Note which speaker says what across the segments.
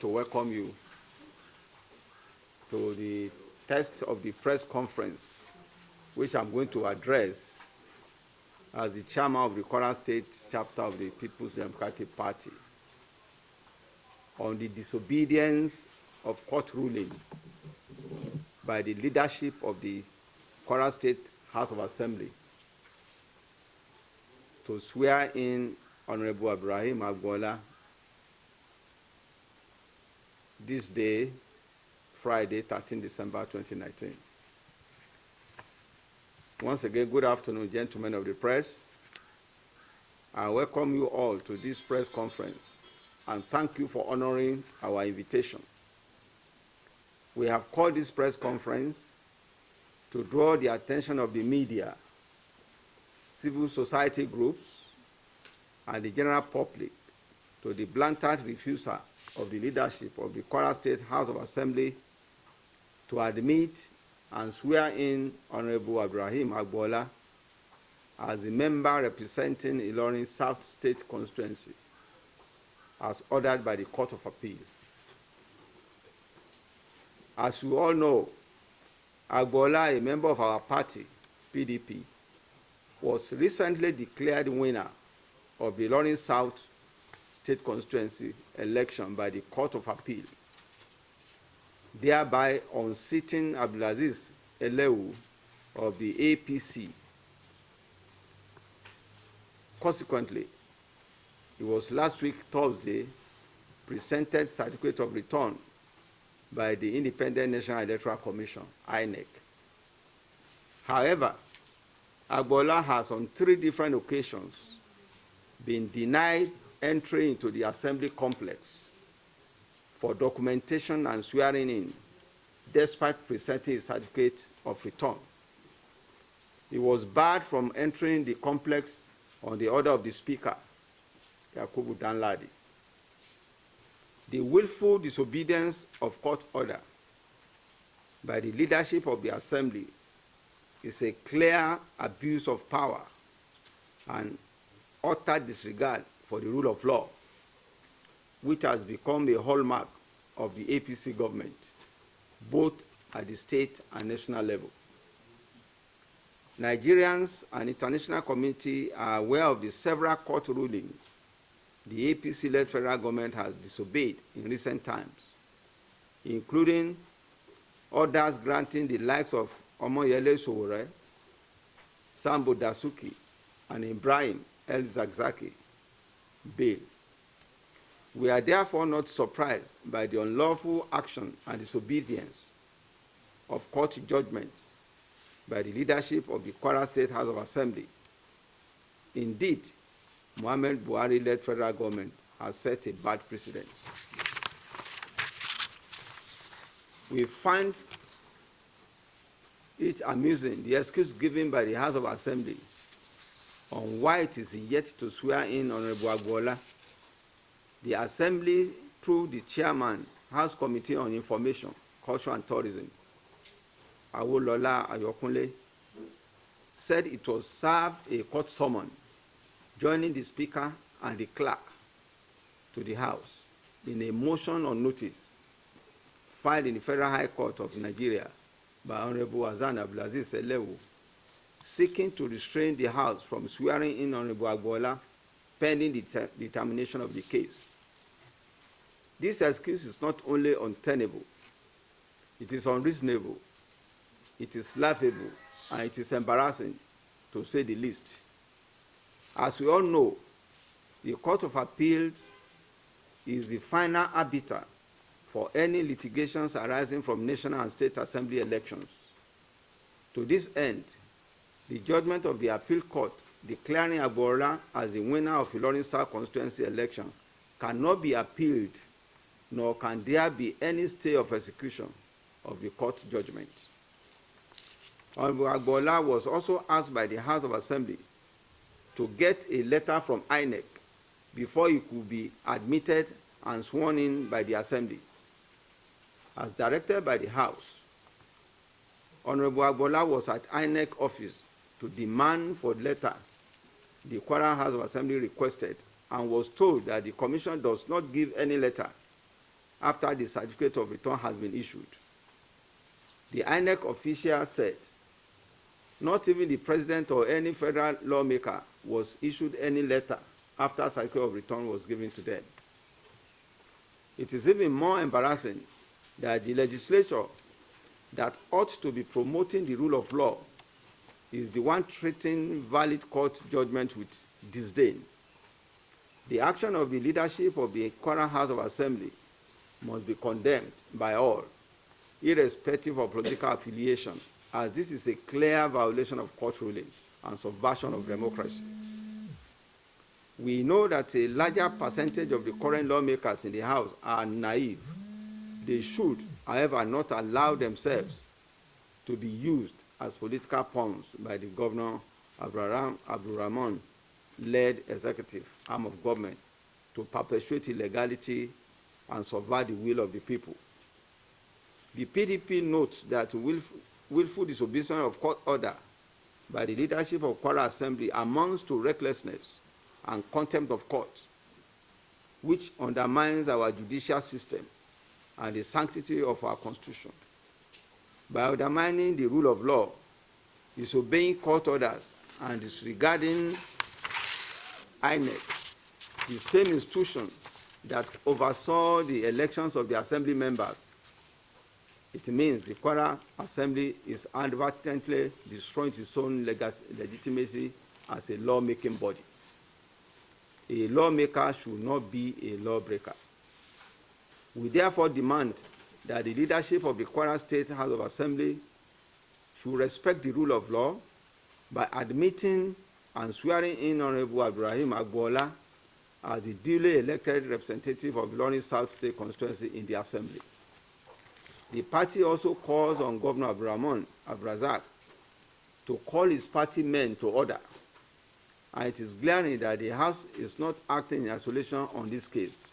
Speaker 1: to welcome you to the test of the press conference, which I'm going to address as the chairman of the Kwara State chapter of the People's Democratic Party on the disobedience of court ruling by the leadership of the Kwara State House of Assembly to swear in Hon Abdulraheem Agboola this day, Friday, 13 December 2019. Once again, good afternoon, gentlemen of the press. I welcome you all to this press conference and thank you for honoring our invitation. We have called this press conference to draw the attention of the media, civil society groups, and the general public to the blatant refusal of the leadership of the Kwara State House of Assembly to admit and swear in Hon Abdulraheem Agboola as a member representing Ilorin South State Constituency, as ordered by the Court of Appeal. As you all know, Agboola, a member of our party, PDP, was recently declared winner of the Ilorin South State Constituency election by the Court of Appeal, thereby unseating Abdulaziz Elewu of the APC. Consequently, it was last week, Thursday, presented certificate of return by the Independent National Electoral Commission, INEC. However, Agboola has on 3 different occasions been denied entry into the assembly complex for documentation and swearing in, despite presenting a certificate of return. He was barred from entering the complex on the order of the Speaker, Yakubu Danladi. The willful disobedience of court order by the leadership of the Assembly is a clear abuse of power and utter disregard for the rule of law, which has become a hallmark of the APC government, both at the state and national level. Nigerians and international community are aware of the several court rulings the APC-led federal government has disobeyed in recent times, including orders granting the likes of Omoyele Sowore, Sambo Dasuki, and Ibrahim El Zakzaki bail. We are therefore not surprised by the unlawful action and disobedience of court judgments by the leadership of the Kwara State House of Assembly. Indeed, Muhammad Buhari-led federal government has set a bad precedent. We find it amusing, the excuse given by the House of Assembly on why it is yet to swear in Hon Agboola. The Assembly, through the chairman, House Committee on Information, Culture and Tourism, Awolola Ayokunle, said it was served a court summons joining the Speaker and the clerk to the House in a motion on notice filed in the Federal High Court of Nigeria by Honorable Abdulaziz Elewu, seeking to restrain the House from swearing in Honorable Agboola pending the determination of the case. This excuse is not only untenable, it is unreasonable, it is laughable, and it is embarrassing, to say the least. As we all know, the Court of Appeal is the final arbiter for any litigations arising from national and state assembly elections. To this end, the judgment of the appeal court declaring Agboola as the winner of Ilorin South constituency election cannot be appealed, nor can there be any stay of execution of the court judgment. Honorable Agboola was also asked by the House of Assembly to get a letter from INEC before he could be admitted and sworn in by the Assembly. As directed by the House, Honorable Agboola was at INEC office to demand for the letter the Kwara House of Assembly requested and was told that the Commission does not give any letter after the certificate of return has been issued. The INEC official said not even the president or any federal lawmaker was issued any letter after certificate of return was given to them. It is even more embarrassing that the legislature that ought to be promoting the rule of law is the one treating valid court judgment with disdain. The action of the leadership of the Kwara House of Assembly must be condemned by all, irrespective of political affiliation, as this is a clear violation of court ruling and subversion of democracy. We know that a larger percentage of the current lawmakers in the House are naive. They should, however, not allow themselves to be used as political pawns by the Governor Abdulrahman-led executive arm of government to perpetuate illegality and subvert the will of the people. The PDP notes that willful disobedience of court order by the leadership of Kwara Assembly amounts to recklessness and contempt of court, which undermines our judicial system and the sanctity of our Constitution. By undermining the rule of law, disobeying court orders, and disregarding INEC, the same institution that oversaw the elections of the Assembly members, it means the Kwara Assembly is inadvertently destroying its own legitimacy as a lawmaking body. A lawmaker should not be a lawbreaker. We therefore demand that the leadership of the Kwara State House of Assembly should respect the rule of law by admitting and swearing in Hon Agboola Abdulraheem as the duly elected representative of Ilorin South State constituency in the Assembly. The party also calls on Governor Abdulrahman Abdulrazak to call his party men to order, and it is glaring that the House is not acting in isolation on this case.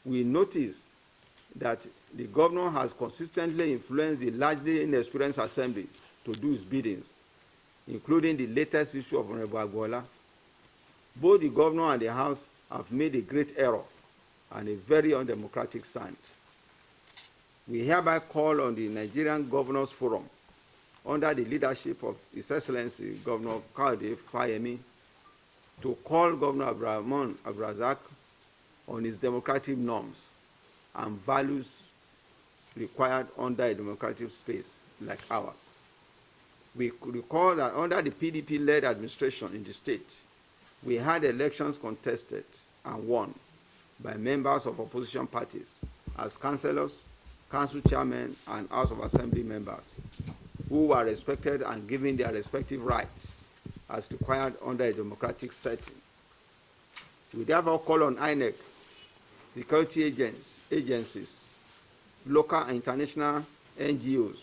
Speaker 1: We notice that the governor has consistently influenced the largely inexperienced Assembly to do his biddings, including the latest issue of Hon Agboola. Both the governor and the House have made a great error and a very undemocratic stand. We hereby call on the Nigerian Governors Forum, under the leadership of His Excellency Governor Kayode Fayemi, to call Governor Abdulrahman Abdulrazak on his democratic norms and values required under a democratic space like ours. We recall that under the PDP-led administration in the state, we had elections contested and won by members of opposition parties as councillors, council chairmen, and House of Assembly members, who were respected and given their respective rights as required under a democratic setting. We therefore call on INEC, security agencies, local and international NGOs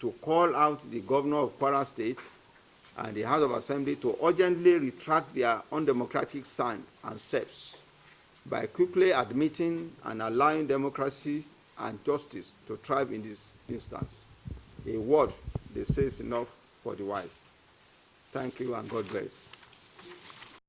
Speaker 1: to call out the governor of Kwara State and the House of Assembly to urgently retract their undemocratic stand and steps by quickly admitting and allowing democracy and justice to thrive in this instance. A word, they say, is enough for the wise. Thank you and God bless.